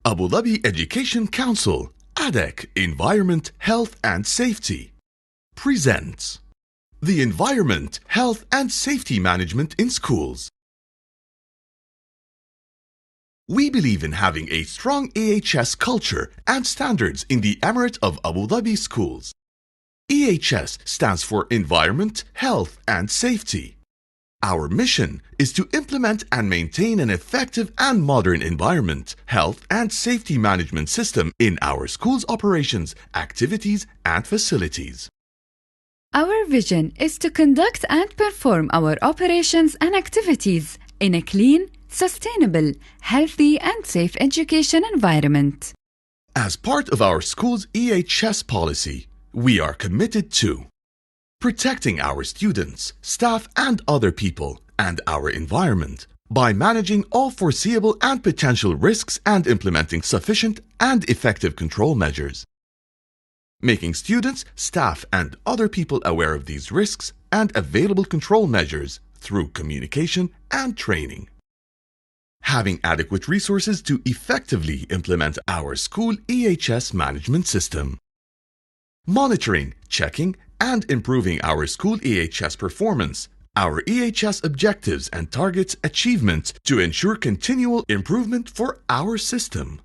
Abu Dhabi Education Council, ADEC, Environment, Health and Safety, presents the Environment, Health and Safety Management in Schools. We believe in having a strong EHS culture and standards in the Emirate of Abu Dhabi schools. EHS stands for Environment, Health and Safety. Our mission is to implement and maintain an effective and modern environment, health and safety management system in our schools' operations, activities and facilities. Our vision is to conduct and perform our operations and activities in a clean, sustainable, healthy and safe education environment. As part of our school's EHS policy, we are committed to protecting our students, staff and other people and our environment by managing all foreseeable and potential risks and implementing sufficient and effective control measures. Making students, staff and other people aware of these risks and available control measures through communication and training. Having adequate resources to effectively implement our school EHS management system. Monitoring, checking, and improving our school EHS performance, our EHS objectives and targets achievement to ensure continual improvement for our system.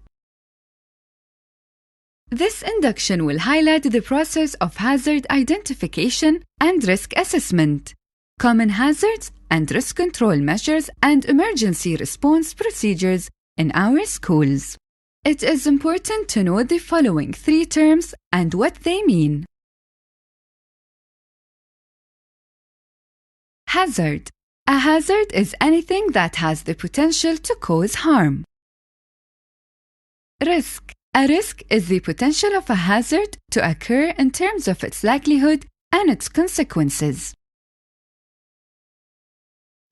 This induction will highlight the process of hazard identification and risk assessment, common hazards and risk control measures and emergency response procedures in our schools. It is important to know the following three terms and what they mean. Hazard. A hazard is anything that has the potential to cause harm. Risk. A risk is the potential of a hazard to occur in terms of its likelihood and its consequences.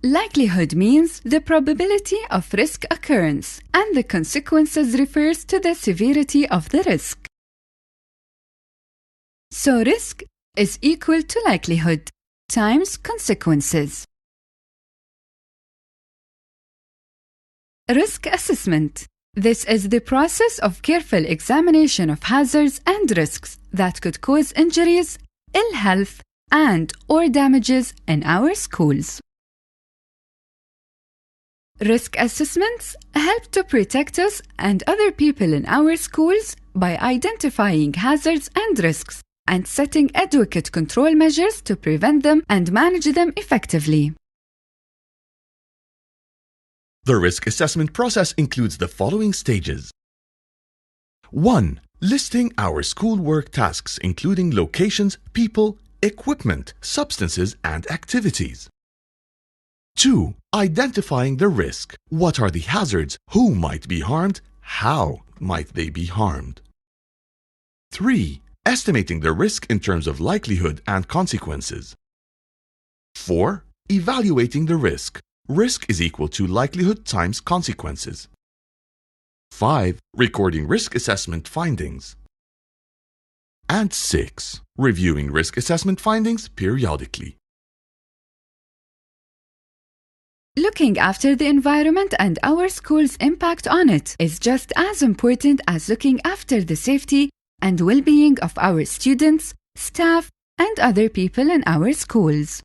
Likelihood means the probability of risk occurrence, and the consequences refers to the severity of the risk. So risk is equal to likelihood times consequences. Risk assessment. This is the process of careful examination of hazards and risks that could cause injuries, ill health, and/or damages in our schools. Risk assessments help to protect us and other people in our schools by identifying hazards and risks and setting adequate control measures to prevent them and manage them effectively. The risk assessment process includes the following stages. 1. Listing our schoolwork tasks including locations, people, equipment, substances, and activities. 2. Identifying the risk. What are the hazards? Who might be harmed? How might they be harmed? 3. Estimating the risk in terms of likelihood and consequences. 4. Evaluating the risk. Risk is equal to likelihood times consequences. 5. Recording risk assessment findings. And 6. Reviewing risk assessment findings periodically. Looking after the environment and our school's impact on it is just as important as looking after the safety and well-being of our students, staff, and other people in our schools.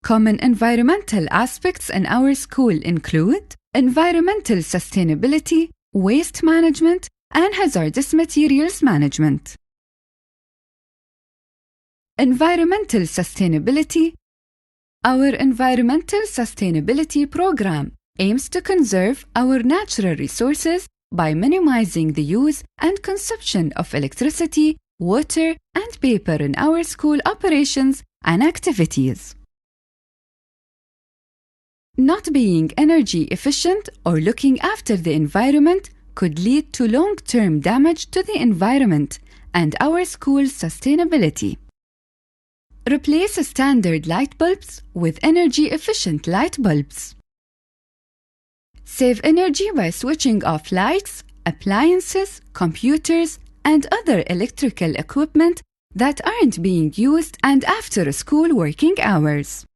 Common environmental aspects in our school include environmental sustainability, waste management, and hazardous materials management. Environmental sustainability. Our environmental sustainability program aims to conserve our natural resources by minimizing the use and consumption of electricity, water, and paper in our school operations and activities. Not being energy efficient or looking after the environment could lead to long-term damage to the environment and our school's sustainability. Replace standard light bulbs with energy-efficient light bulbs. Save energy by switching off lights, appliances, computers, and other electrical equipment that aren't being used and after school working hours.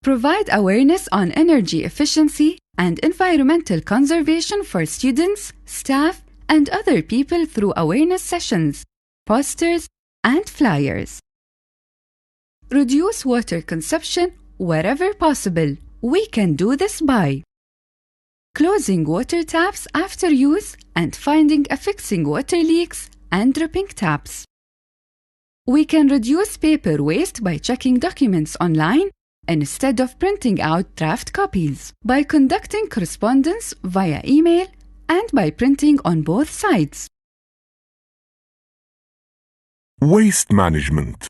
Provide awareness on energy efficiency and environmental conservation for students, staff, and other people through awareness sessions, posters, and flyers. Reduce water consumption wherever possible. We can do this by closing water taps after use and finding and fixing water leaks and dripping taps. We can reduce paper waste by checking documents online instead of printing out draft copies, by conducting correspondence via email and by printing on both sides. Waste management.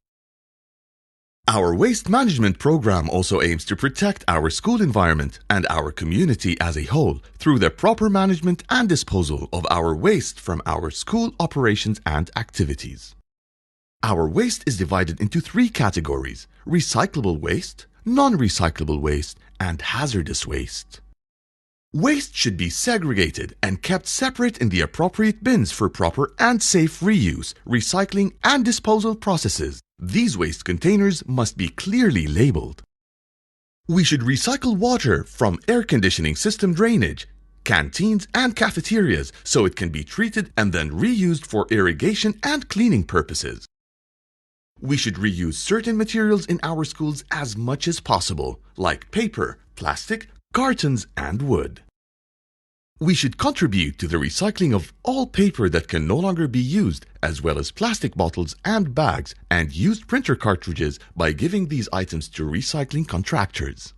Our waste management program also aims to protect our school environment and our community as a whole through the proper management and disposal of our waste from our school operations and activities. Our waste is divided into 3 categories: recyclable waste, non-recyclable waste, and hazardous waste. Waste should be segregated and kept separate in the appropriate bins for proper and safe reuse, recycling, and disposal processes. These waste containers must be clearly labeled. We should recycle water from air conditioning system drainage, canteens, and cafeterias so it can be treated and then reused for irrigation and cleaning purposes. We should reuse certain materials in our schools as much as possible, like paper, plastic, cartons, and wood. We should contribute to the recycling of all paper that can no longer be used, as well as plastic bottles and bags and used printer cartridges by giving these items to recycling contractors.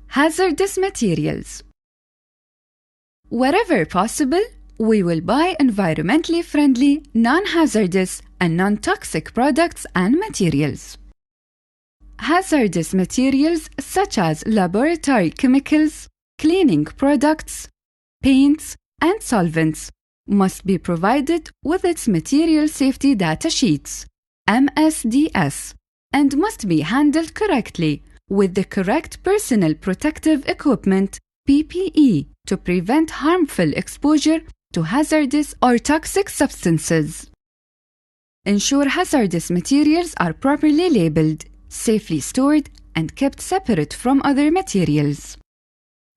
Hazardous materials. Wherever possible, we will buy environmentally friendly, non-hazardous, and non-toxic products and materials. Hazardous materials such as laboratory chemicals, cleaning products, paints, and solvents must be provided with its material safety data sheets, MSDS, and must be handled correctly with the correct personal protective equipment, PPE, to prevent harmful exposure to hazardous or toxic substances. Ensure hazardous materials are properly labeled, safely stored, and kept separate from other materials.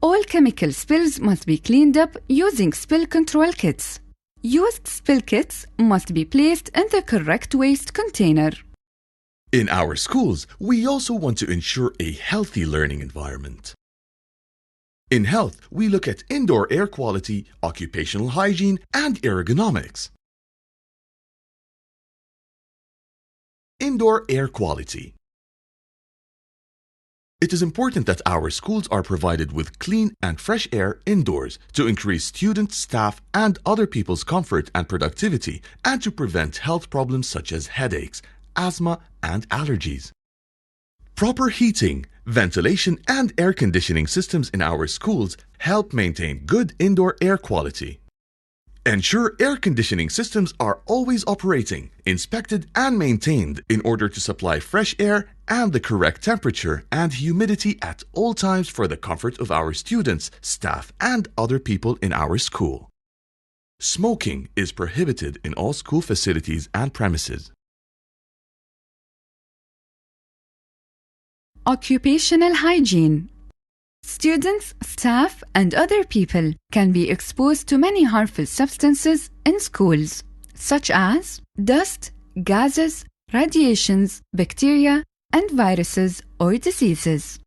All chemical spills must be cleaned up using spill control kits. Used spill kits must be placed in the correct waste container. In our schools, we also want to ensure a healthy learning environment. In health, we look at indoor air quality, occupational hygiene, and ergonomics. Indoor air quality. It is important that our schools are provided with clean and fresh air indoors to increase student, staff, and other people's comfort and productivity, and to prevent health problems such as headaches, asthma, and allergies. Proper heating, ventilation, and air conditioning systems in our schools help maintain good indoor air quality. Ensure air conditioning systems are always operating, inspected, and maintained in order to supply fresh air and the correct temperature and humidity at all times for the comfort of our students, staff, and other people in our school. Smoking is prohibited in all school facilities and premises. Occupational hygiene. Students, staff, and other people can be exposed to many harmful substances in schools, such as dust, gases, radiations, bacteria, and viruses or diseases.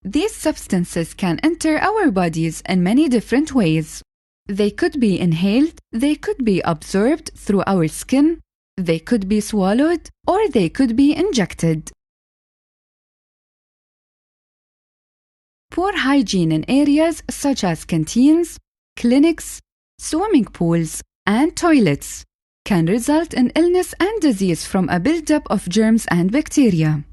These substances can enter our bodies in many different ways. They could be inhaled, they could be absorbed through our skin, they could be swallowed, or they could be injected. Poor hygiene in areas such as canteens, clinics, swimming pools, and toilets can result in illness and disease from a buildup of germs and bacteria.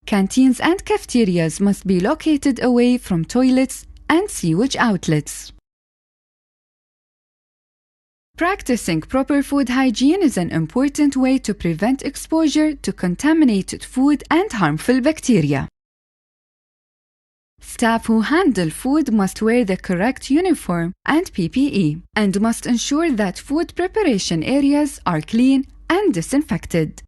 Canteens and cafeterias must be located away from toilets and sewage outlets. Practicing proper food hygiene is an important way to prevent exposure to contaminated food and harmful bacteria. Staff who handle food must wear the correct uniform and PPE and must ensure that food preparation areas are clean and disinfected.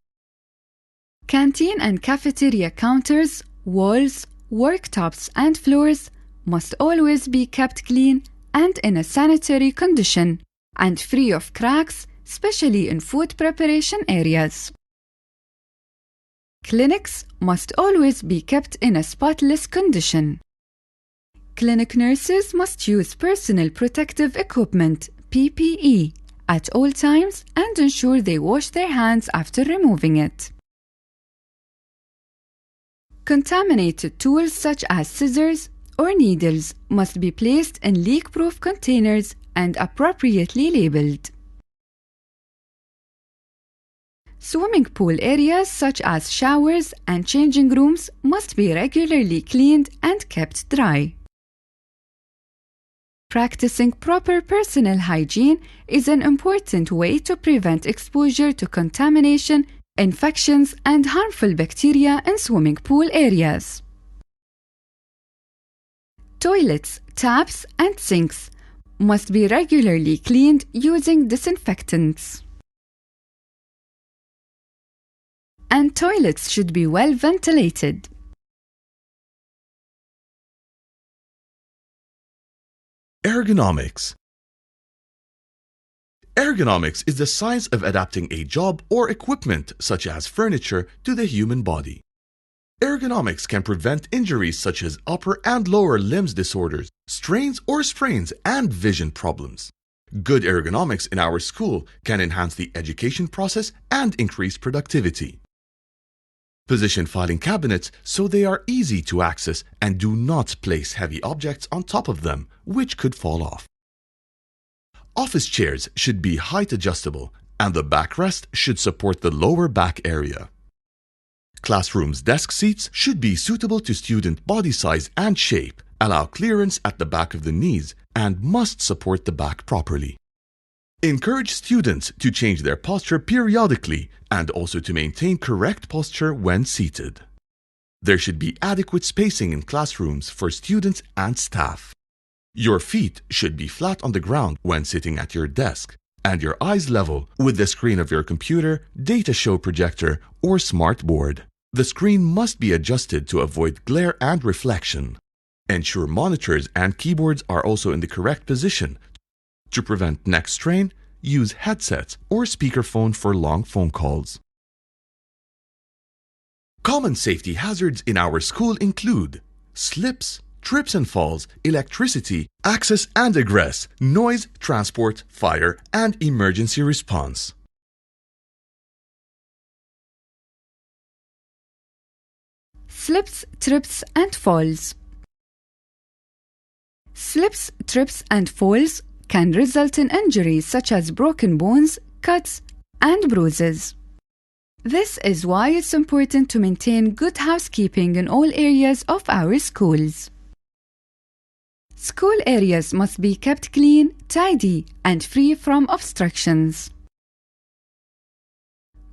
Canteen and cafeteria counters, walls, worktops, and floors must always be kept clean and in a sanitary condition, and free of cracks, especially in food preparation areas. Clinics must always be kept in a spotless condition. Clinic nurses must use personal protective equipment, PPE, at all times and ensure they wash their hands after removing it. Contaminated tools such as scissors or needles must be placed in leak-proof containers and appropriately labeled. Swimming pool areas such as showers and changing rooms must be regularly cleaned and kept dry. Practicing proper personal hygiene is an important way to prevent exposure to contamination, infections, and harmful bacteria in swimming pool areas. Toilets, taps, and sinks must be regularly cleaned using disinfectants. And toilets should be well ventilated. Ergonomics. Ergonomics is the science of adapting a job or equipment, such as furniture, to the human body. Ergonomics can prevent injuries such as upper and lower limbs disorders, strains or sprains, and vision problems. Good ergonomics in our school can enhance the education process and increase productivity. Position filing cabinets so they are easy to access and do not place heavy objects on top of them, which could fall off. Office chairs should be height adjustable, and the backrest should support the lower back area. Classrooms' desk seats should be suitable to student body size and shape, allow clearance at the back of the knees, and must support the back properly. Encourage students to change their posture periodically and also to maintain correct posture when seated. There should be adequate spacing in classrooms for students and staff. Your feet should be flat on the ground when sitting at your desk, and your eyes level with the screen of your computer, data show projector, or smart board. The screen must be adjusted to avoid glare and reflection. Ensure monitors and keyboards are also in the correct position. To prevent neck strain, use headsets or speakerphone for long phone calls. Common safety hazards in our school include slips, trips and falls, electricity, access and egress, noise, transport, fire, and emergency response. Slips, trips, and falls. Slips, trips, and falls can result in injuries such as broken bones, cuts, and bruises. This is why it's important to maintain good housekeeping in all areas of our schools. School areas must be kept clean, tidy, and free from obstructions.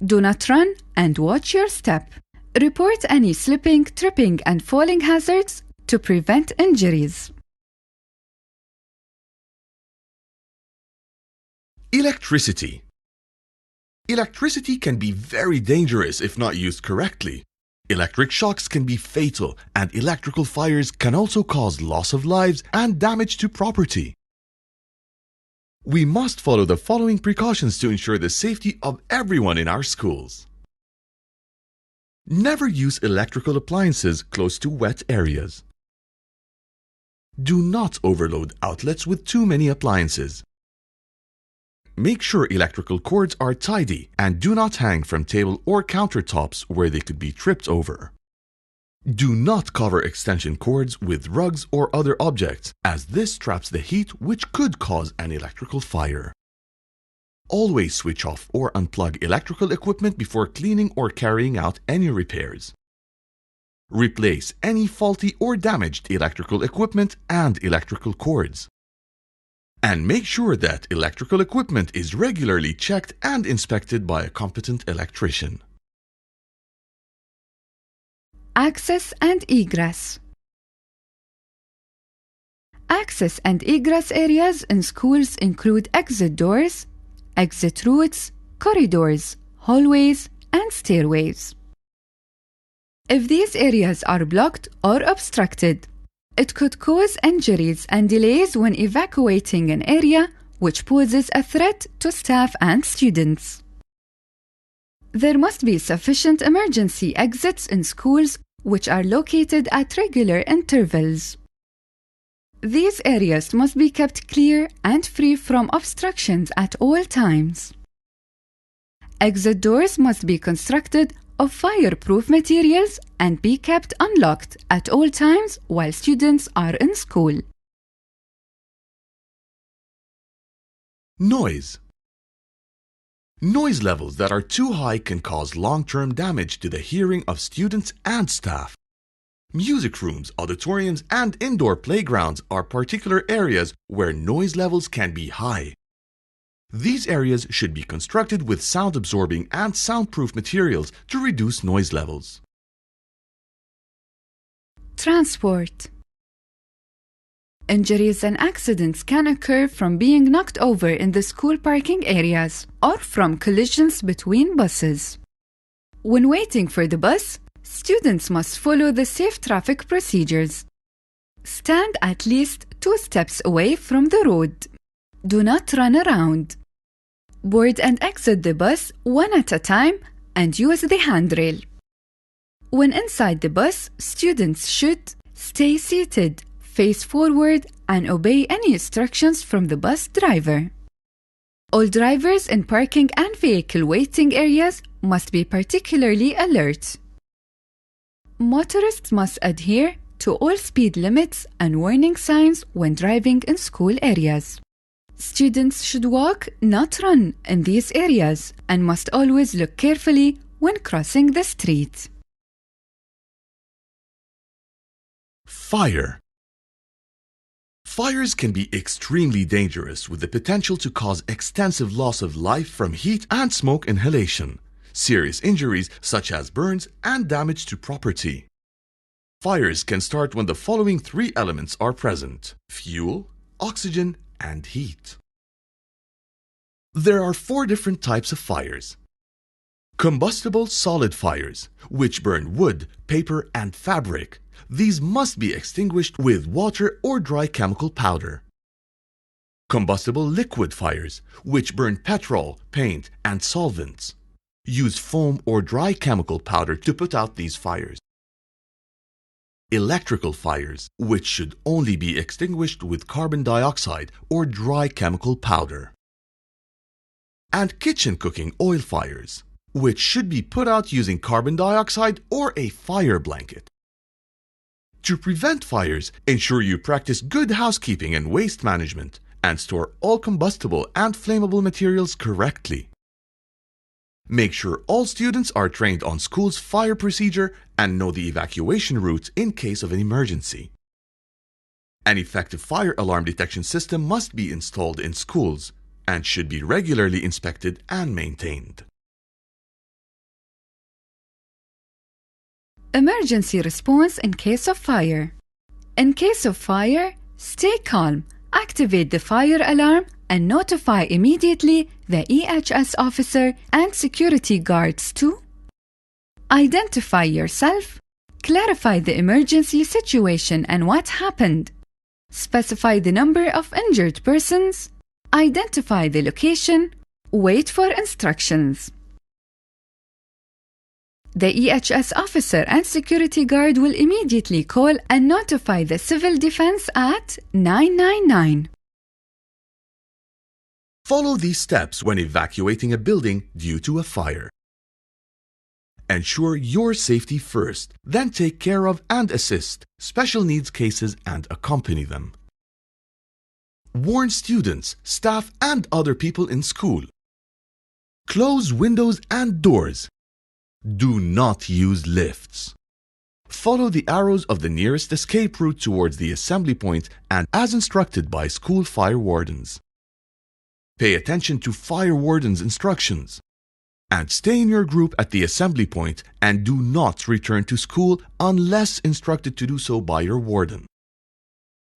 Do not run and watch your step. Report any slipping, tripping, and falling hazards to prevent injuries. Electricity. Electricity can be very dangerous if not used correctly. Electric shocks can be fatal, and electrical fires can also cause loss of lives and damage to property. We must follow the following precautions to ensure the safety of everyone in our schools. Never use electrical appliances close to wet areas. Do not overload outlets with too many appliances. Make sure electrical cords are tidy and do not hang from table or countertops where they could be tripped over. Do not cover extension cords with rugs or other objects, as this traps the heat which could cause an electrical fire. Always switch off or unplug electrical equipment before cleaning or carrying out any repairs. Replace any faulty or damaged electrical equipment and electrical cords. And make sure that electrical equipment is regularly checked and inspected by a competent electrician. Access and egress. Access and egress areas in schools include exit doors, exit routes, corridors, hallways, and stairways. If these areas are blocked or obstructed, it could cause injuries and delays when evacuating an area, which poses a threat to staff and students. There must be sufficient emergency exits in schools which are located at regular intervals. These areas must be kept clear and free from obstructions at all times. Exit doors must be constructed of fireproof materials and be kept unlocked at all times while students are in school. Noise. Noise levels that are too high can cause long-term damage to the hearing of students and staff. Music rooms, auditoriums, and indoor playgrounds are particular areas where noise levels can be high. These areas should be constructed with sound-absorbing and soundproof materials to reduce noise levels. Transport. Injuries and accidents can occur from being knocked over in the school parking areas or from collisions between buses. When waiting for the bus, students must follow the safe traffic procedures. Stand at least 2 steps away from the road. Do not run around. Board and exit the bus one at a time and use the handrail. When inside the bus, students should stay seated, face forward, and obey any instructions from the bus driver. All drivers in parking and vehicle waiting areas must be particularly alert. Motorists must adhere to all speed limits and warning signs when driving in school areas. Students should walk, not run, in these areas and must always look carefully when crossing the street. Fire. Fires can be extremely dangerous with the potential to cause extensive loss of life from heat and smoke inhalation, serious injuries such as burns, and damage to property. Fires can start when the following 3 elements are present: fuel, oxygen, and heat. There are 4 different types of fires. Combustible solid fires, which burn wood, paper, and fabric. These must be extinguished with water or dry chemical powder. Combustible liquid fires, which burn petrol, paint, and solvents. Use foam or dry chemical powder to put out these fires. Electrical fires, which should only be extinguished with carbon dioxide or dry chemical powder. And kitchen cooking oil fires, which should be put out using carbon dioxide or a fire blanket. To prevent fires, ensure you practice good housekeeping and waste management and store all combustible and flammable materials correctly. Make sure all students are trained on school's fire procedure and know the evacuation routes in case of an emergency. An effective fire alarm detection system must be installed in schools and should be regularly inspected and maintained. Emergency response in case of fire. In case of fire, stay calm, activate the fire alarm, and notify immediately the EHS officer and security guards to identify yourself, clarify the emergency situation and what happened, specify the number of injured persons, identify the location, wait for instructions. The EHS officer and security guard will immediately call and notify the civil defense at 999. Follow these steps when evacuating a building due to a fire. Ensure your safety first, then take care of and assist special needs cases and accompany them. Warn students, staff, and other people in school. Close windows and doors. Do not use lifts. Follow the arrows of the nearest escape route towards the assembly point and as instructed by school fire wardens. Pay attention to fire wardens' instructions. And stay in your group at the assembly point and do not return to school unless instructed to do so by your warden.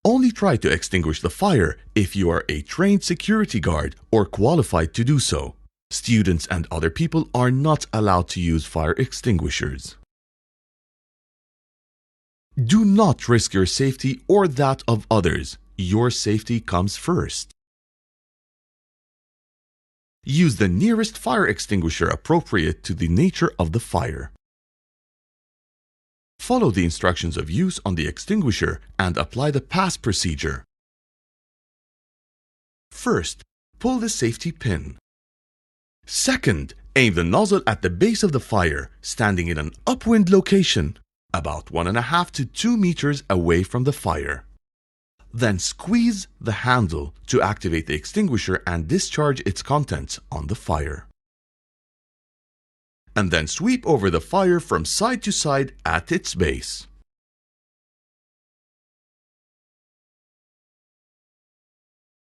Only try to extinguish the fire if you are a trained security guard or qualified to do so. Students and other people are not allowed to use fire extinguishers. Do not risk your safety or that of others. Your safety comes first. Use the nearest fire extinguisher appropriate to the nature of the fire. Follow the instructions of use on the extinguisher and apply the pass procedure. First, pull the safety pin. Second, aim the nozzle at the base of the fire, standing in an upwind location, about 1.5 to 2 meters away from the fire. Then squeeze the handle to activate the extinguisher and discharge its contents on the fire. And then sweep over the fire from side to side at its base.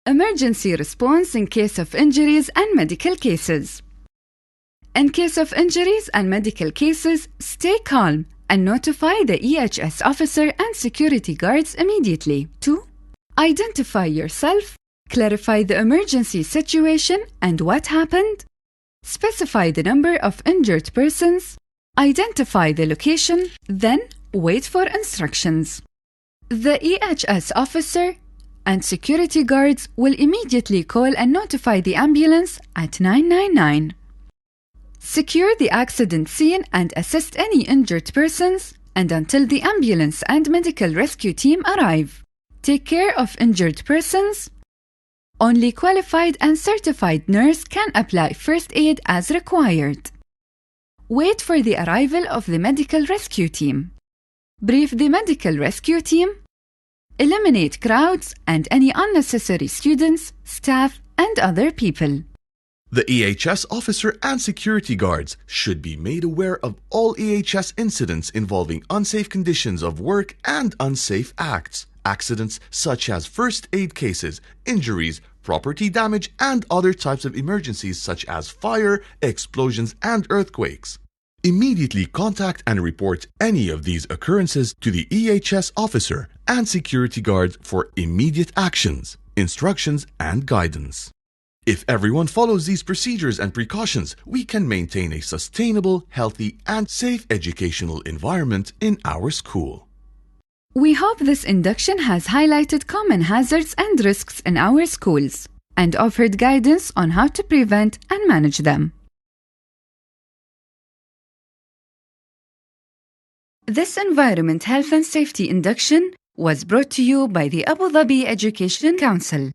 Emergency response in case of injuries and medical cases. In case of injuries and medical cases, stay calm and notify the EHS officer and security guards immediately. 2. Identify yourself, clarify the emergency situation and what happened, specify the number of injured persons, identify the location, then wait for instructions. The EHS officer and security guards will immediately call and notify the ambulance at 999. Secure the accident scene and assist any injured persons, and until the ambulance and medical rescue team arrive. Take care of injured persons. Only qualified and certified nurse can apply first aid as required. Wait for the arrival of the medical rescue team. Brief the medical rescue team. Eliminate crowds and any unnecessary students, staff, and other people. The EHS officer and security guards should be made aware of all EHS incidents involving unsafe conditions of work and unsafe acts, accidents such as first aid cases, injuries, property damage, and other types of emergencies such as fire, explosions, and earthquakes. Immediately contact and report any of these occurrences to the EHS officer and security guards for immediate actions, instructions, and guidance. If everyone follows these procedures and precautions, we can maintain a sustainable, healthy, and safe educational environment in our school. We hope this induction has highlighted common hazards and risks in our schools and offered guidance on how to prevent and manage them. This Environment, Health and Safety induction was brought to you by the Abu Dhabi Education Council.